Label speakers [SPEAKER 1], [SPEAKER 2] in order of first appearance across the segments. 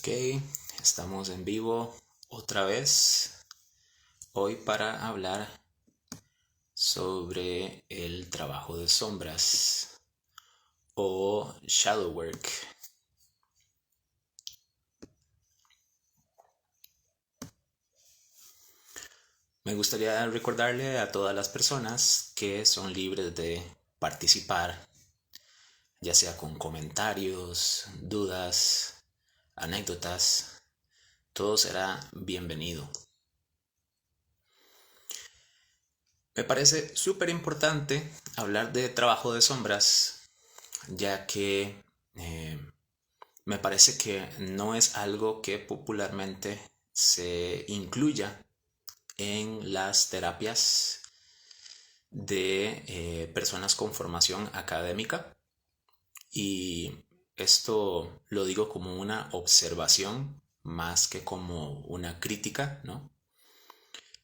[SPEAKER 1] Ok, estamos en vivo otra vez hoy para hablar sobre el trabajo de sombras o shadow work. Me gustaría recordarle a todas las personas que son libres de participar, ya sea con comentarios, dudas, anécdotas, todo será bienvenido. Me parece súper importante hablar de trabajo de sombras, ya que me parece que no es algo que popularmente se incluya en las terapias de personas con formación académica, y esto lo digo como una observación más que como una crítica, ¿no?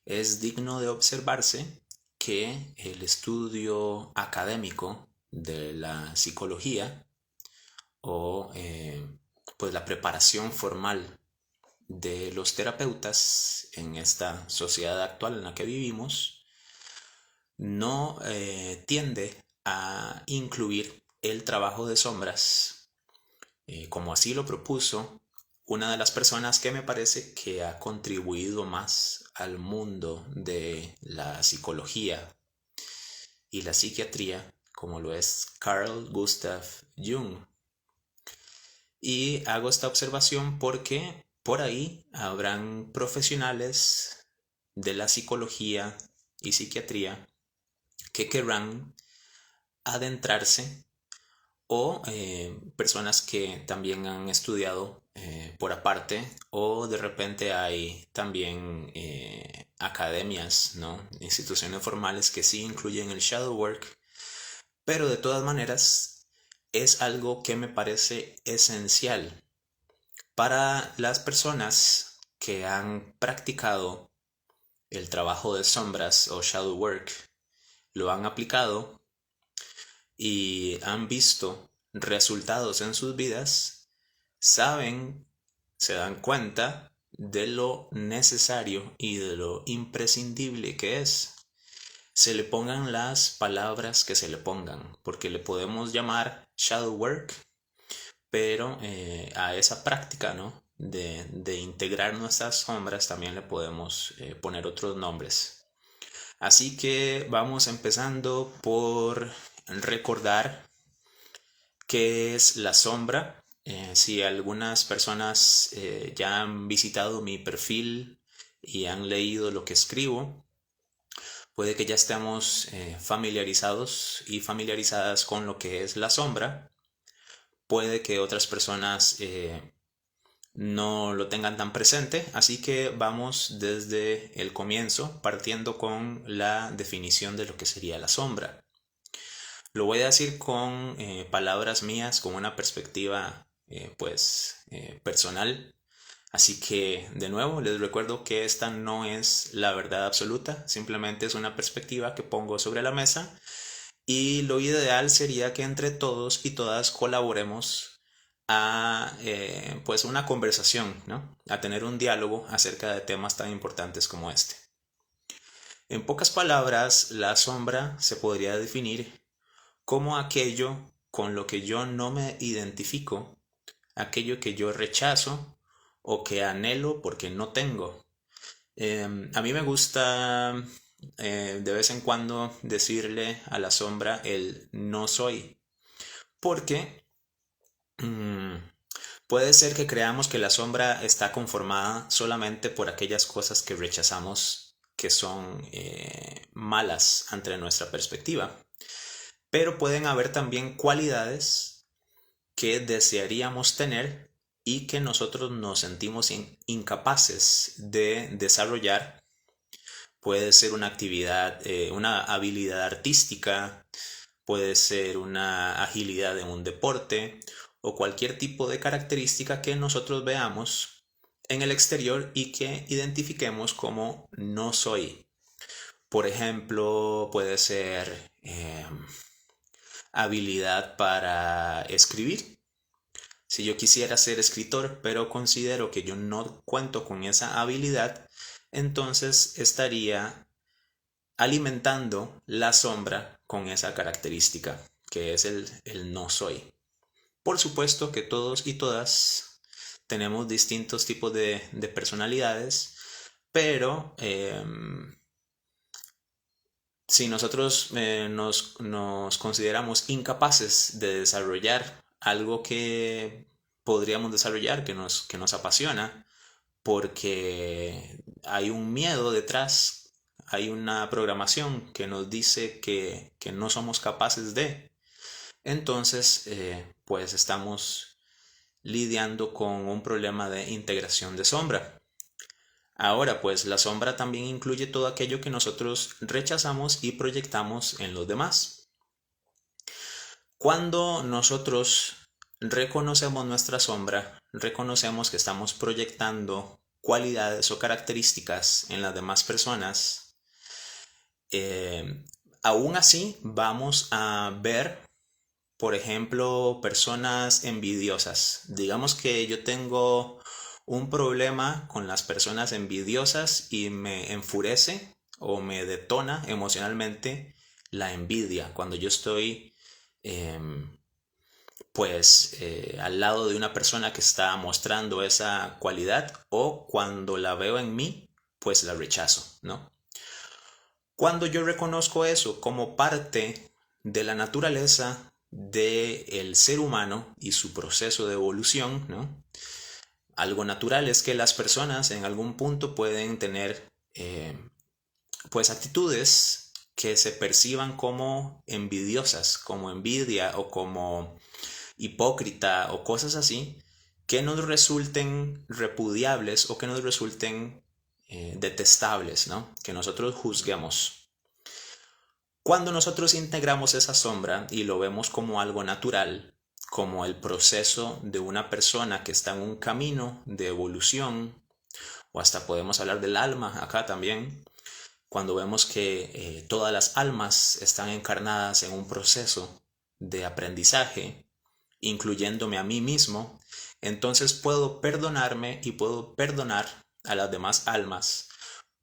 [SPEAKER 1] Es digno de observarse que el estudio académico de la psicología o pues la preparación formal de los terapeutas en esta sociedad actual en la que vivimos no tiende a incluir el trabajo de sombras, como así lo propuso una de las personas que me parece que ha contribuido más al mundo de la psicología y la psiquiatría, como lo es Carl Gustav Jung. Y hago esta observación porque por ahí habrán profesionales de la psicología y psiquiatría que querrán adentrarse, o personas que también han estudiado por aparte, o de repente hay también academias, ¿no? Instituciones formales que sí incluyen el shadow work, pero de todas maneras es algo que me parece esencial para las personas que han practicado el trabajo de sombras o shadow work, lo han aplicado y han visto resultados en sus vidas, saben, se dan cuenta de lo necesario y de lo imprescindible que es. Se le pongan las palabras que se le pongan, porque le podemos llamar shadow work, pero a esa práctica, ¿no? De integrar nuestras sombras también le podemos poner otros nombres. Así que vamos empezando por recordar qué es la sombra. Si algunas personas ya han visitado mi perfil y han leído lo que escribo, puede que ya estemos familiarizados y familiarizadas con lo que es la sombra. Puede que otras personas no lo tengan tan presente, así que vamos desde el comienzo, partiendo con la definición de lo que sería la sombra. Lo voy a decir con palabras mías, con una perspectiva personal. Así que de nuevo les recuerdo que esta no es la verdad absoluta, simplemente es una perspectiva que pongo sobre la mesa, y lo ideal sería que entre todos y todas colaboremos a pues una conversación, ¿no? A tener un diálogo acerca de temas tan importantes como este. En pocas palabras, la sombra se podría definir como aquello con lo que yo no me identifico, aquello que yo rechazo o que anhelo porque no tengo. A mí me gusta de vez en cuando decirle a la sombra el no soy, porque mm, puede ser que creamos que la sombra está conformada solamente por aquellas cosas que rechazamos, que son malas ante nuestra perspectiva, pero pueden haber también cualidades que desearíamos tener y que nosotros nos sentimos incapaces de desarrollar. Puede ser una actividad, una habilidad artística, puede ser una agilidad en un deporte o cualquier tipo de característica que nosotros veamos en el exterior y que identifiquemos como no soy. Por ejemplo, puede ser habilidad para escribir. Si yo quisiera ser escritor, pero considero que yo no cuento con esa habilidad, entonces estaría alimentando la sombra con esa característica, que es el no soy. Por supuesto que todos y todas tenemos distintos tipos de personalidades, pero si nosotros nos consideramos incapaces de desarrollar algo que podríamos desarrollar, que nos apasiona, porque hay un miedo detrás, hay una programación que nos dice que no somos capaces de, entonces pues estamos lidiando con un problema de integración de sombra. Ahora, pues la sombra también incluye todo aquello que nosotros rechazamos y proyectamos en los demás. Cuando nosotros reconocemos nuestra sombra, reconocemos que estamos proyectando cualidades o características en las demás personas, aún así vamos a ver, por ejemplo, personas envidiosas. Digamos que yo tengo un problema con las personas envidiosas y me enfurece o me detona emocionalmente la envidia. Cuando yo estoy al lado de una persona que está mostrando esa cualidad, o cuando la veo en mí, pues la rechazo, ¿no? Cuando yo reconozco eso como parte de la naturaleza del ser humano y su proceso de evolución, ¿no? Algo natural es que las personas en algún punto pueden tener pues actitudes que se perciban como envidiosas, como envidia o como hipócrita o cosas así, que nos resulten repudiables o que nos resulten detestables, ¿no? Que nosotros juzguemos. Cuando nosotros integramos esa sombra y lo vemos como algo natural, como el proceso de una persona que está en un camino de evolución, o hasta podemos hablar del alma acá también, cuando vemos que todas las almas están encarnadas en un proceso de aprendizaje, incluyéndome a mí mismo, entonces puedo perdonarme y puedo perdonar a las demás almas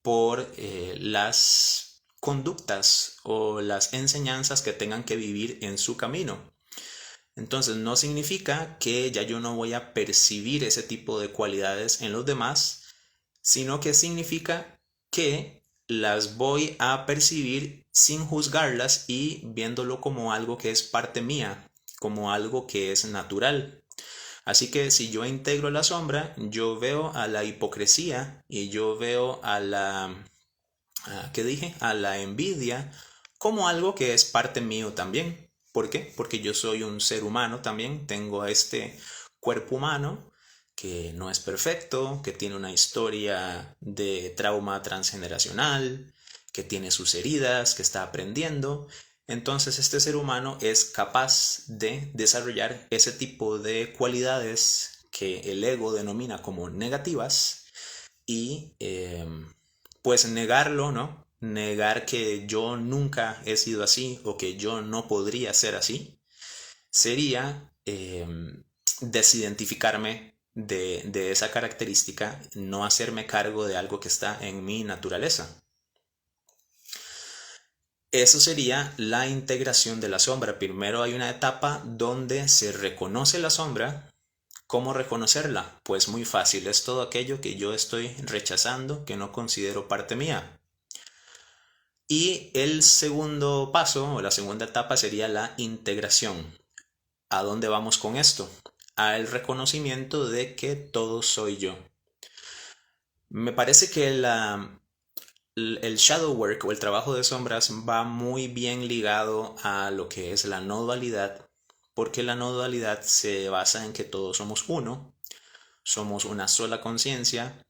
[SPEAKER 1] por las conductas o las enseñanzas que tengan que vivir en su camino. Entonces no significa que ya yo no voy a percibir ese tipo de cualidades en los demás, sino que significa que las voy a percibir sin juzgarlas y viéndolo como algo que es parte mía, como algo que es natural. Así que si yo integro la sombra, yo veo a la hipocresía y yo veo ¿qué dije? A la envidia como algo que es parte mío también. ¿Por qué? Porque yo soy un ser humano también, tengo este cuerpo humano que no es perfecto, que tiene una historia de trauma transgeneracional, que tiene sus heridas, que está aprendiendo. Entonces este ser humano es capaz de desarrollar ese tipo de cualidades que el ego denomina como negativas y pues negarlo, ¿no? Negar que yo nunca he sido así o que yo no podría ser así, sería desidentificarme de esa característica, no hacerme cargo de algo que está en mi naturaleza. Eso sería la integración de la sombra. Primero hay una etapa donde se reconoce la sombra. ¿Cómo reconocerla? Pues muy fácil, es todo aquello que yo estoy rechazando, que no considero parte mía. Y el segundo paso o la segunda etapa sería la integración. ¿A dónde vamos con esto? Al reconocimiento de que todo soy yo. Me parece que el shadow work o el trabajo de sombras va muy bien ligado a lo que es la no dualidad, porque la no dualidad se basa en que todos somos uno, somos una sola conciencia,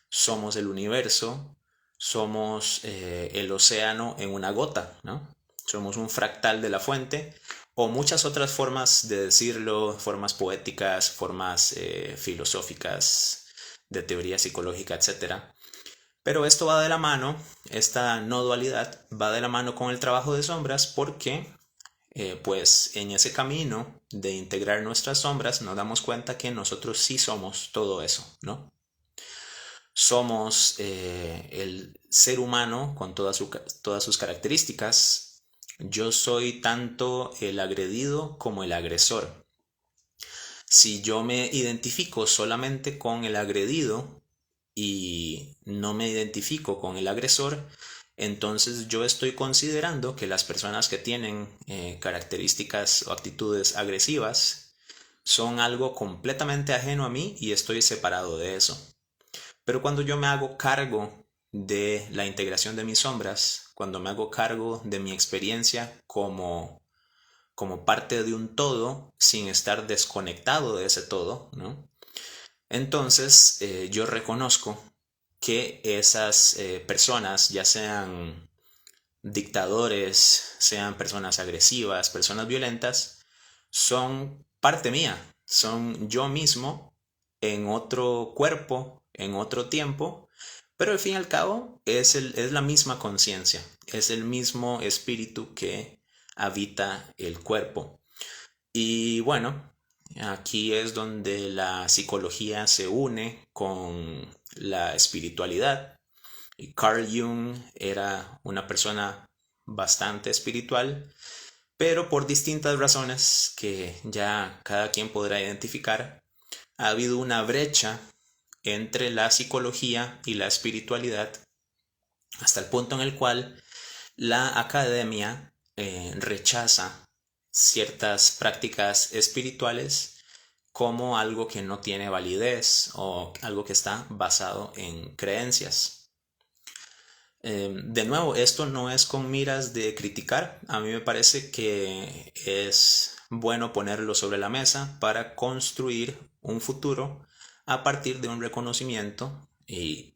[SPEAKER 1] somos el universo, somos el océano en una gota, ¿no? Somos un fractal de la fuente, o muchas otras formas de decirlo, formas poéticas, formas filosóficas, de teoría psicológica, etcétera. Pero esto va de la mano, esta no dualidad va de la mano con el trabajo de sombras porque pues en ese camino de integrar nuestras sombras nos damos cuenta que nosotros sí somos todo eso, ¿no? Somos el ser humano con todas sus características. Yo soy tanto el agredido como el agresor. Si yo me identifico solamente con el agredido y no me identifico con el agresor, entonces yo estoy considerando que las personas que tienen características o actitudes agresivas son algo completamente ajeno a mí y estoy separado de eso. Pero cuando yo me hago cargo de la integración de mis sombras, cuando me hago cargo de mi experiencia como parte de un todo, sin estar desconectado de ese todo, ¿no? Entonces yo reconozco que esas personas, ya sean dictadores, sean personas agresivas, personas violentas, son parte mía, son yo mismo en otro cuerpo, en otro tiempo, pero al fin y al cabo es la misma conciencia, es el mismo espíritu que habita el cuerpo. Y bueno, aquí es donde la psicología se une con la espiritualidad. Y Carl Jung era una persona bastante espiritual, pero por distintas razones que ya cada quien podrá identificar, ha habido una brecha entre la psicología y la espiritualidad hasta el punto en el cual la academia rechaza ciertas prácticas espirituales como algo que no tiene validez o algo que está basado en creencias. De nuevo, esto no es con miras de criticar. A mí me parece que es bueno ponerlo sobre la mesa para construir un futuro a partir de un reconocimiento y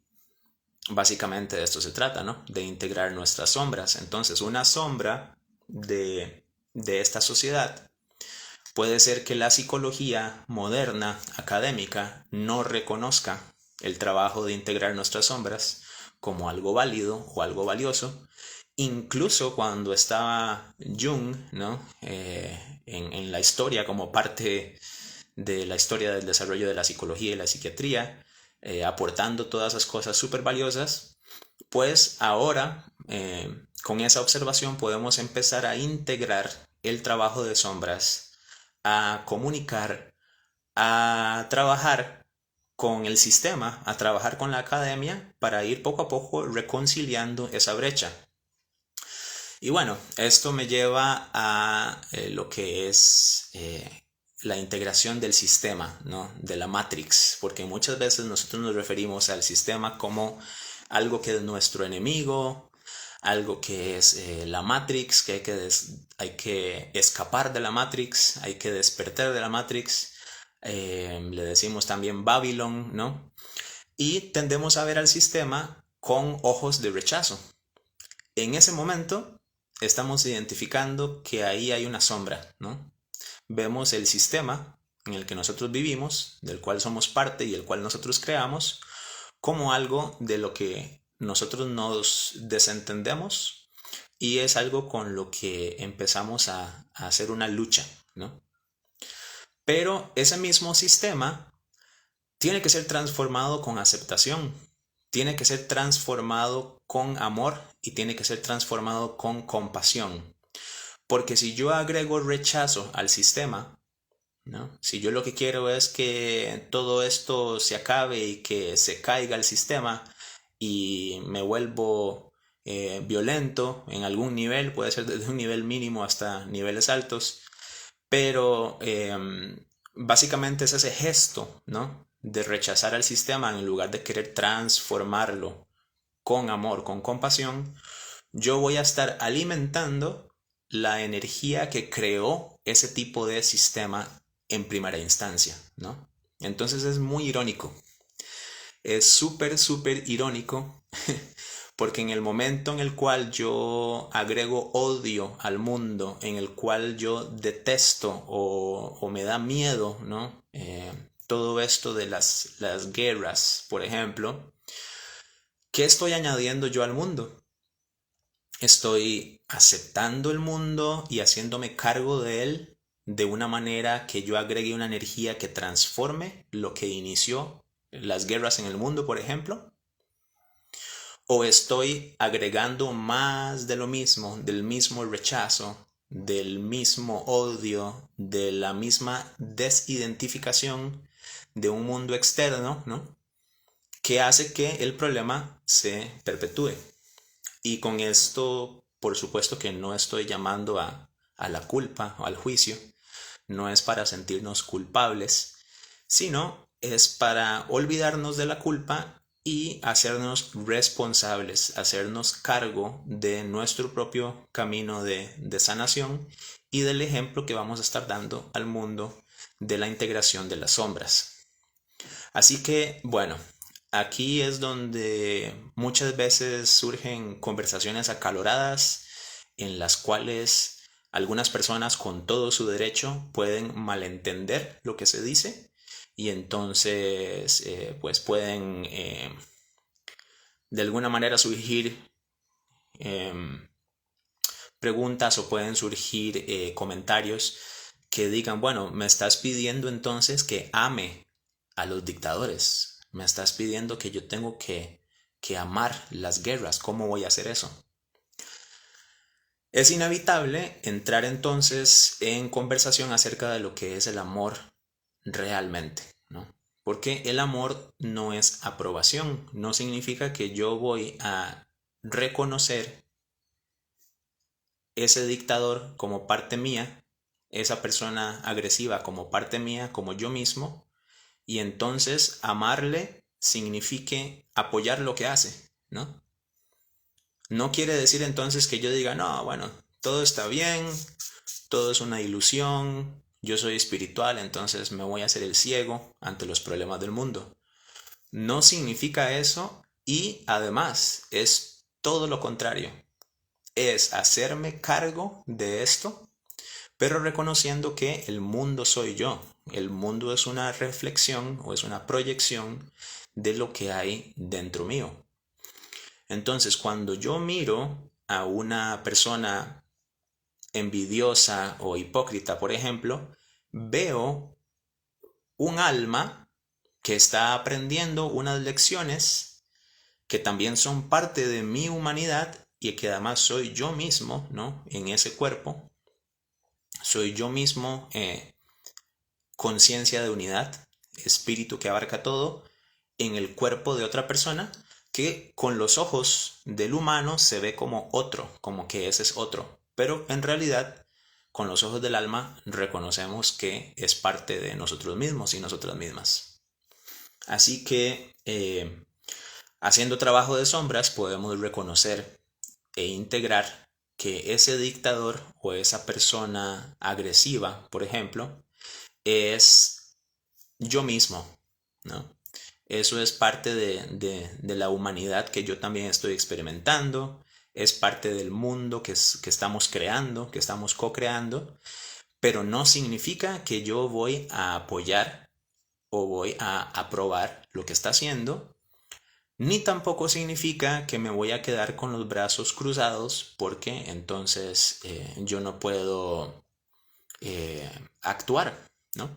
[SPEAKER 1] básicamente de esto se trata, ¿no? De integrar nuestras sombras. Entonces, una sombra de esta sociedad puede ser que la psicología moderna, académica, no reconozca el trabajo de integrar nuestras sombras como algo válido o algo valioso. Incluso cuando estaba Jung, ¿no? En la historia como parte de la historia del desarrollo de la psicología y la psiquiatría, aportando todas esas cosas súper valiosas, pues ahora con esa observación podemos empezar a integrar el trabajo de sombras, a comunicar, a trabajar con el sistema, a trabajar con la academia para ir poco a poco reconciliando esa brecha. Y bueno, esto me lleva a lo que es la integración del sistema, ¿no? De la Matrix, porque muchas veces nosotros nos referimos al sistema como algo que es nuestro enemigo, algo que es la Matrix, que hay que escapar de la Matrix, hay que despertar de la Matrix. Le decimos también Babylon, ¿no? Y tendemos a ver al sistema con ojos de rechazo. En ese momento estamos identificando que ahí hay una sombra, ¿no? Vemos el sistema en el que nosotros vivimos, del cual somos parte y el cual nosotros creamos, como algo de lo que nosotros nos desentendemos y es algo con lo que empezamos a hacer una lucha, ¿no? Pero ese mismo sistema tiene que ser transformado con aceptación, tiene que ser transformado con amor y tiene que ser transformado con compasión. Porque si yo agrego rechazo al sistema, ¿no? Si yo lo que quiero es que todo esto se acabe y que se caiga el sistema y me vuelvo violento en algún nivel, puede ser desde un nivel mínimo hasta niveles altos, pero básicamente es ese gesto, ¿no? De rechazar al sistema en lugar de querer transformarlo con amor, con compasión, yo voy a estar alimentando la energía que creó ese tipo de sistema en primera instancia, ¿no? Entonces es muy irónico. Es súper, súper irónico porque en el momento en el cual yo agrego odio al mundo, en el cual yo detesto o me da miedo, ¿no? Todo esto de las guerras, por ejemplo, ¿qué estoy añadiendo yo al mundo? Estoy aceptando el mundo y haciéndome cargo de él de una manera que yo agregue una energía que transforme lo que inició las guerras en el mundo, por ejemplo. O estoy agregando más de lo mismo, del mismo rechazo, del mismo odio, de la misma desidentificación de un mundo externo, ¿no? Que hace que el problema se perpetúe. Y con esto, por supuesto que no estoy llamando a la culpa o al juicio, no es para sentirnos culpables, sino es para olvidarnos de la culpa y hacernos responsables, hacernos cargo de nuestro propio camino de sanación y del ejemplo que vamos a estar dando al mundo de la integración de las sombras. Así que, bueno, aquí es donde muchas veces surgen conversaciones acaloradas en las cuales algunas personas con todo su derecho pueden malentender lo que se dice y entonces pues pueden de alguna manera surgir eh, preguntas o pueden surgir comentarios que digan, bueno, me estás pidiendo entonces que ame a los dictadores, me estás pidiendo que yo tengo que amar las guerras, ¿cómo voy a hacer eso? Es inevitable entrar entonces en conversación acerca de lo que es el amor realmente, ¿no? Porque el amor no es aprobación, no significa que yo voy a reconocer ese dictador como parte mía, esa persona agresiva como parte mía, como yo mismo, y entonces amarle signifique apoyar lo que hace, ¿no? No quiere decir entonces que yo diga, no, bueno, todo está bien, todo es una ilusión, yo soy espiritual, entonces me voy a hacer el ciego ante los problemas del mundo. No significa eso y además es todo lo contrario. Es hacerme cargo de esto, pero reconociendo que el mundo soy yo. El mundo es una reflexión o es una proyección de lo que hay dentro mío. Entonces, cuando yo miro a una persona envidiosa o hipócrita, por ejemplo, veo un alma que está aprendiendo unas lecciones que también son parte de mi humanidad y que además soy yo mismo, ¿no? En ese cuerpo, soy yo mismo conciencia de unidad, espíritu que abarca todo, en el cuerpo de otra persona que con los ojos del humano se ve como otro, como que ese es otro, pero en realidad con los ojos del alma reconocemos que es parte de nosotros mismos y nosotras mismas. Así que haciendo trabajo de sombras podemos reconocer e integrar que ese dictador o esa persona agresiva, por ejemplo, es yo mismo, ¿no? Eso es parte de la humanidad que yo también estoy experimentando, es parte del mundo que estamos creando, que estamos co-creando, pero no significa que yo voy a apoyar o voy a aprobar lo que está haciendo, ni tampoco significa que me voy a quedar con los brazos cruzados porque entonces yo no puedo actuar, ¿no?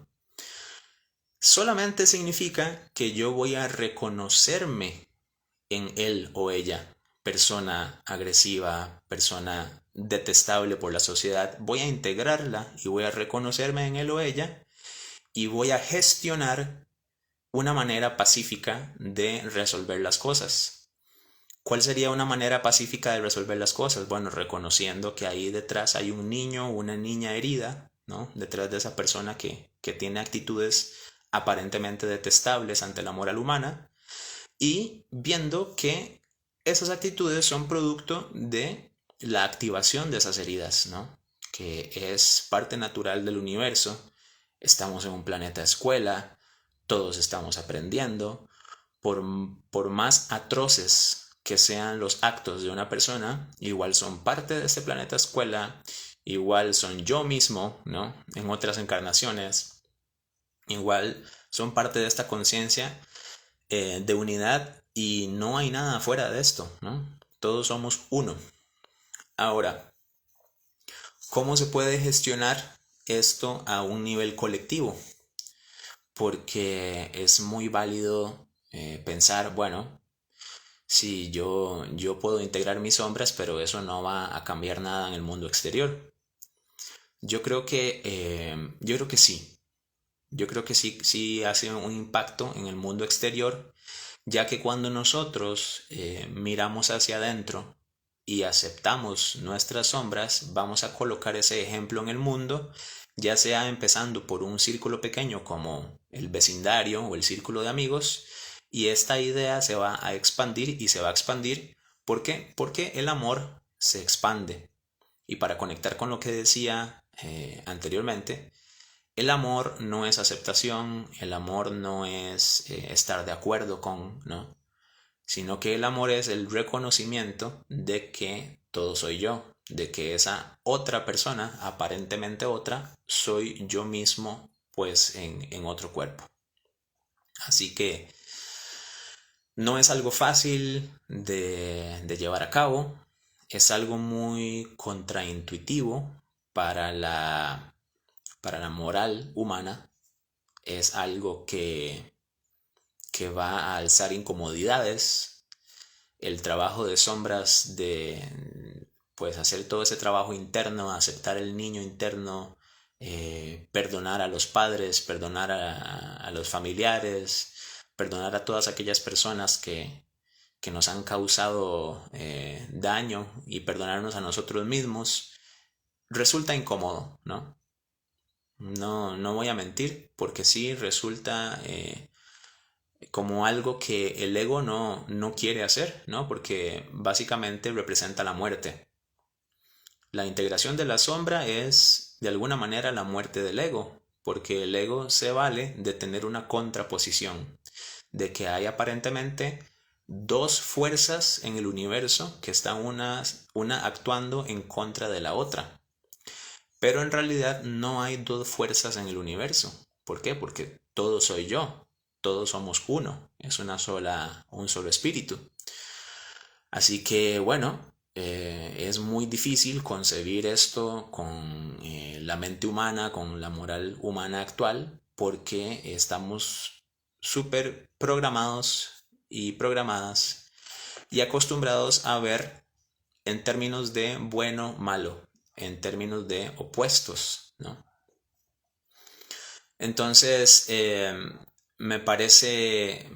[SPEAKER 1] Solamente significa que yo voy a reconocerme en él o ella, persona agresiva, persona detestable por la sociedad. Voy a integrarla y voy a reconocerme en él o ella y voy a gestionar una manera pacífica de resolver las cosas. ¿Cuál sería una manera pacífica de resolver las cosas? Bueno, reconociendo que ahí detrás hay un niño o una niña herida, ¿no? Detrás de esa persona que tiene actitudes aparentemente detestables ante la moral humana y viendo que esas actitudes son producto de la activación de esas heridas, ¿no? Que es parte natural del universo. Estamos en un planeta escuela, todos estamos aprendiendo. Por, por más atroces que sean los actos de una persona, igual son parte de este planeta escuela, igual son yo mismo, ¿no? En otras encarnaciones, igual son parte de esta conciencia de unidad y no hay nada fuera de esto, ¿no? Todos somos uno. Ahora, ¿cómo se puede gestionar esto a un nivel colectivo? Porque es muy válido pensar, bueno, sí, yo puedo integrar mis sombras, pero eso no va a cambiar nada en el mundo exterior. Yo creo que sí. Yo creo que sí, sí hace un impacto en el mundo exterior, ya que cuando nosotros miramos hacia adentro y aceptamos nuestras sombras, vamos a colocar ese ejemplo en el mundo, ya sea empezando por un círculo pequeño como el vecindario o el círculo de amigos, y esta idea se va a expandir y se va a expandir. ¿Por qué? Porque el amor se expande. Y para conectar con lo que decía anteriormente, el amor no es aceptación, el amor no es estar de acuerdo con, ¿no? Sino que el amor es el reconocimiento de que todo soy yo, de que esa otra persona, aparentemente otra, soy yo mismo, pues en otro cuerpo. Así que no es algo fácil de llevar a cabo, es algo muy contraintuitivo para para la moral humana, es algo que va a alzar incomodidades, el trabajo de sombras de pues hacer todo ese trabajo interno, aceptar el niño interno, perdonar a los padres, perdonar a los familiares, perdonar a todas aquellas personas que nos han causado daño y perdonarnos a nosotros mismos, resulta incómodo, ¿no? No, no voy a mentir, porque sí resulta como algo que el ego no quiere hacer, ¿no? Porque básicamente representa la muerte. La integración de la sombra es, de alguna manera, la muerte del ego, porque el ego se vale de tener una contraposición, de que hay aparentemente dos fuerzas en el universo que están una actuando en contra de la otra. Pero en realidad no hay dos fuerzas en el universo. ¿Por qué? Porque todo soy yo, todos somos uno, es un solo espíritu. Así que bueno, es muy difícil concebir esto con la mente humana, con la moral humana actual, porque estamos súper programados y programadas y acostumbrados a ver en términos de bueno, malo, en términos de opuestos, ¿no? Entonces, me parece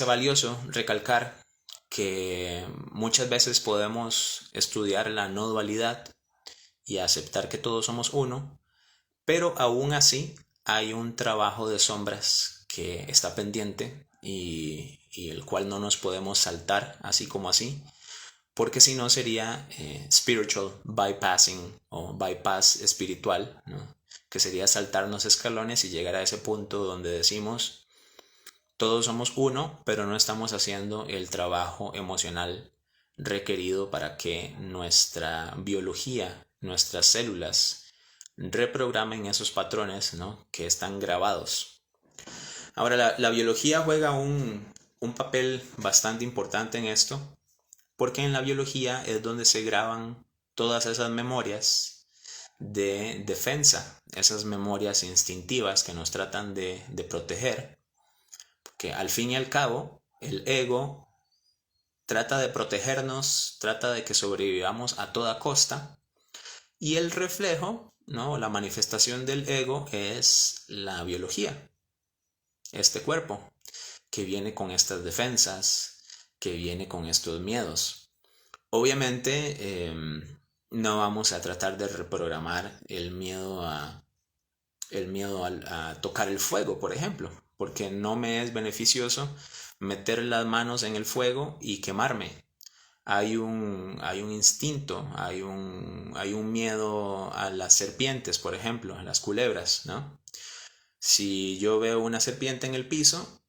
[SPEAKER 1] valioso recalcar que muchas veces podemos estudiar la no dualidad y aceptar que todos somos uno, pero aún así hay un trabajo de sombras que está pendiente y el cual no nos podemos saltar así como así, porque si no sería spiritual bypassing o bypass espiritual, ¿no? Que sería saltarnos escalones y llegar a ese punto donde decimos todos somos uno, pero no estamos haciendo el trabajo emocional requerido para que nuestra biología, nuestras células, reprogramen esos patrones, ¿no? Que están grabados. Ahora, la biología juega un papel bastante importante en esto, porque en la biología es donde se graban todas esas memorias de defensa, esas memorias instintivas que nos tratan de proteger, que al fin y al cabo el ego trata de protegernos, trata de que sobrevivamos a toda costa, y el reflejo, ¿no? La manifestación del ego es la biología, este cuerpo, que viene con estas defensas, que viene con estos miedos. Obviamente no vamos a tratar de reprogramar el miedo a tocar el fuego, por ejemplo, porque no me es beneficioso meter las manos en el fuego y quemarme. Hay un instinto, hay un miedo a las serpientes, por ejemplo, a las culebras, ¿no? Si yo veo una serpiente en el piso,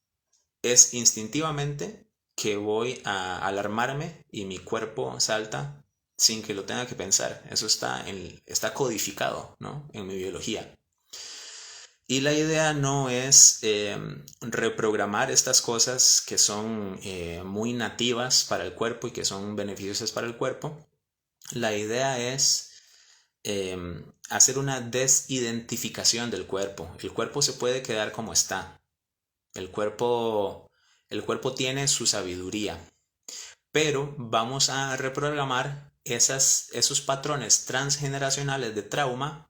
[SPEAKER 1] es instintivamente que voy a alarmarme y mi cuerpo salta sin que lo tenga que pensar. Eso está codificado, ¿no? En mi biología. Y la idea no es reprogramar estas cosas que son muy nativas para el cuerpo y que son beneficiosas para el cuerpo, la idea es hacer una desidentificación del cuerpo. El cuerpo se puede quedar como está. El cuerpo, el cuerpo tiene su sabiduría, pero vamos a reprogramar esos patrones transgeneracionales de trauma,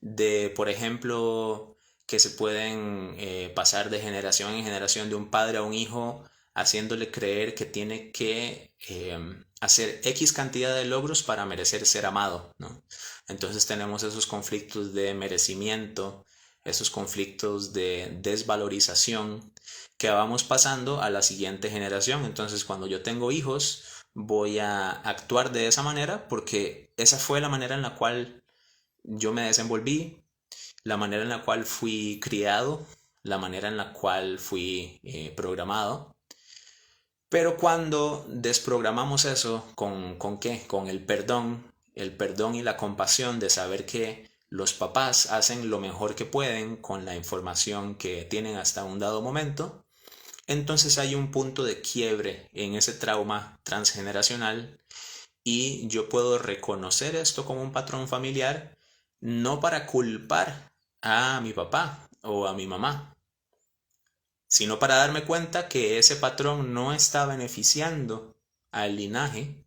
[SPEAKER 1] de, por ejemplo, que se pueden pasar de generación en generación, de un padre a un hijo, haciéndole creer que tiene que hacer X cantidad de logros para merecer ser amado, ¿no? Entonces tenemos esos conflictos de merecimiento, esos conflictos de desvalorización que vamos pasando a la siguiente generación. Entonces, cuando yo tengo hijos, voy a actuar de esa manera porque esa fue la manera en la cual yo me desenvolví, la manera en la cual fui criado, la manera en la cual fui programado. Pero cuando desprogramamos eso, ¿con qué? Con el perdón y la compasión de saber que los papás hacen lo mejor que pueden con la información que tienen hasta un dado momento, entonces hay un punto de quiebre en ese trauma transgeneracional y yo puedo reconocer esto como un patrón familiar, no para culpar a mi papá o a mi mamá, sino para darme cuenta que ese patrón no está beneficiando al linaje,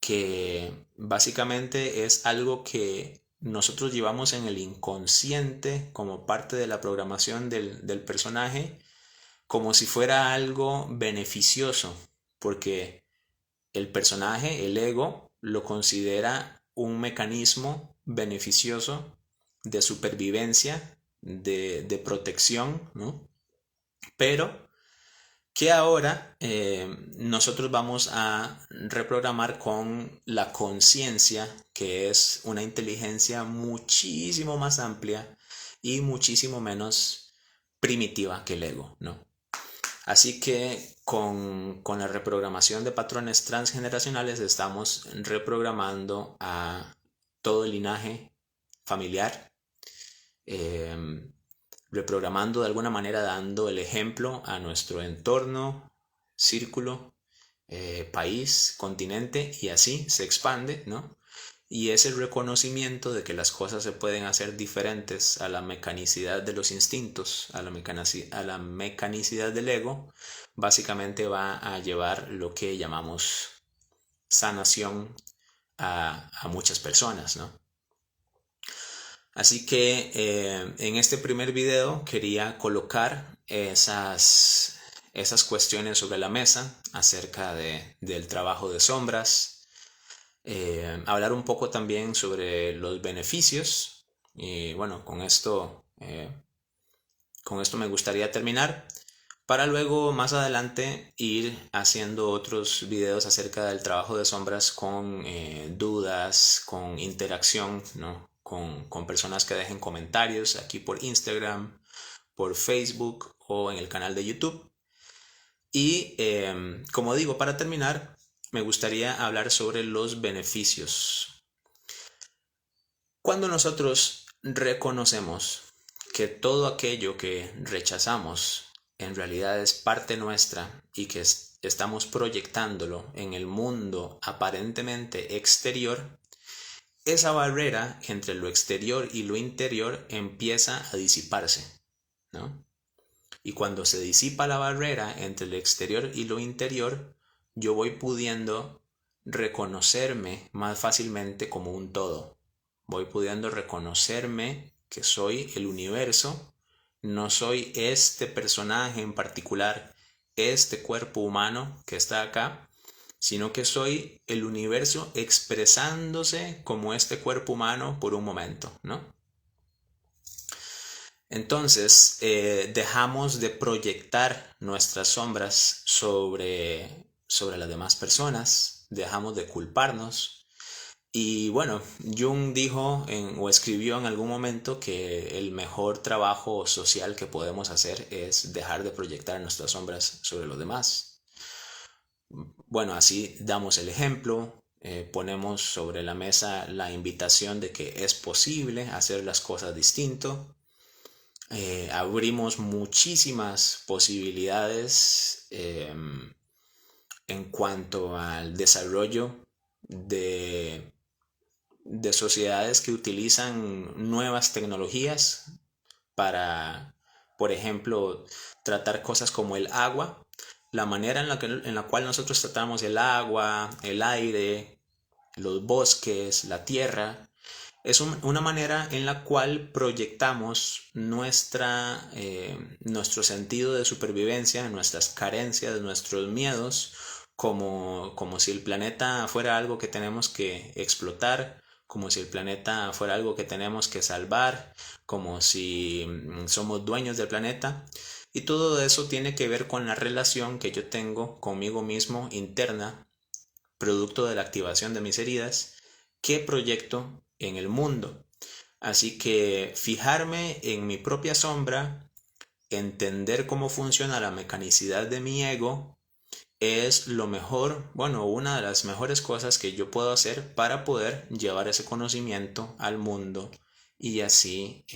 [SPEAKER 1] que básicamente es algo que nosotros llevamos en el inconsciente como parte de la programación del personaje, como si fuera algo beneficioso, porque el personaje, el ego, lo considera un mecanismo beneficioso de supervivencia, de protección, ¿no? Pero que ahora nosotros vamos a reprogramar con la conciencia, que es una inteligencia muchísimo más amplia y muchísimo menos primitiva que el ego, ¿no? Así que con la reprogramación de patrones transgeneracionales estamos reprogramando a todo el linaje familiar, eh, reprogramando de alguna manera, dando el ejemplo a nuestro entorno, círculo, país, continente, y así se expande, ¿no? Y es el reconocimiento de que las cosas se pueden hacer diferentes a la mecanicidad de los instintos, a la mecanicidad del ego, básicamente va a llevar lo que llamamos sanación a muchas personas, ¿no? Así que en este primer video quería colocar esas cuestiones sobre la mesa acerca del trabajo de sombras, hablar un poco también sobre los beneficios y bueno, con esto me gustaría terminar para luego más adelante ir haciendo otros videos acerca del trabajo de sombras con dudas, con interacción, ¿no? Con personas que dejen comentarios aquí por Instagram, por Facebook o en el canal de YouTube. Y como digo, para terminar, me gustaría hablar sobre los beneficios. Cuando nosotros reconocemos que todo aquello que rechazamos en realidad es parte nuestra y que estamos proyectándolo en el mundo aparentemente exterior, esa barrera entre lo exterior y lo interior empieza a disiparse, ¿no? Y cuando se disipa la barrera entre el exterior y lo interior, yo voy pudiendo reconocerme más fácilmente como un todo. Voy pudiendo reconocerme que soy el universo, no soy este personaje en particular, este cuerpo humano que está acá, sino que soy el universo expresándose como este cuerpo humano por un momento, ¿no? Entonces, dejamos de proyectar nuestras sombras sobre las demás personas, dejamos de culparnos. Y bueno, Jung dijo o escribió en algún momento que el mejor trabajo social que podemos hacer es dejar de proyectar nuestras sombras sobre los demás. Bueno, así damos el ejemplo, ponemos sobre la mesa la invitación de que es posible hacer las cosas distinto. Abrimos muchísimas posibilidades en cuanto al desarrollo de, de sociedades que utilizan nuevas tecnologías para, por ejemplo, tratar cosas como el agua, la manera en la cual nosotros tratamos el agua, el aire, los bosques, la tierra, es una manera en la cual proyectamos nuestro sentido de supervivencia, nuestras carencias, nuestros miedos, como si el planeta fuera algo que tenemos que explotar, como si el planeta fuera algo que tenemos que salvar, como si somos dueños del planeta. Y todo eso tiene que ver con la relación que yo tengo conmigo mismo interna, producto de la activación de mis heridas, que proyecto en el mundo. Así que fijarme en mi propia sombra, entender cómo funciona la mecanicidad de mi ego, es lo mejor, bueno, una de las mejores cosas que yo puedo hacer para poder llevar ese conocimiento al mundo y así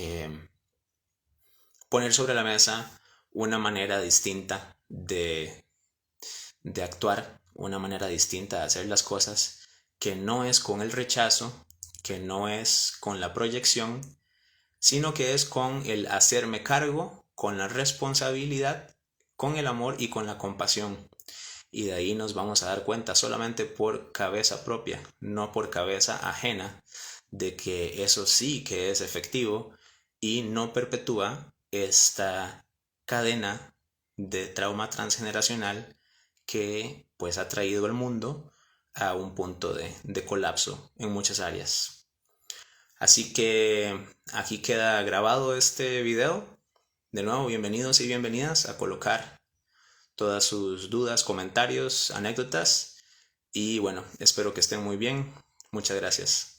[SPEAKER 1] poner sobre la mesa una manera distinta de actuar, una manera distinta de hacer las cosas, que no es con el rechazo, que no es con la proyección, sino que es con el hacerme cargo, con la responsabilidad, con el amor y con la compasión. Y de ahí nos vamos a dar cuenta solamente por cabeza propia, no por cabeza ajena, de que eso sí que es efectivo y no perpetúa esta cadena de trauma transgeneracional que pues ha traído al mundo a un punto de colapso en muchas áreas. Así que aquí queda grabado este video. De nuevo, bienvenidos y bienvenidas a colocar todas sus dudas, comentarios, anécdotas. Y bueno, espero que estén muy bien. Muchas gracias.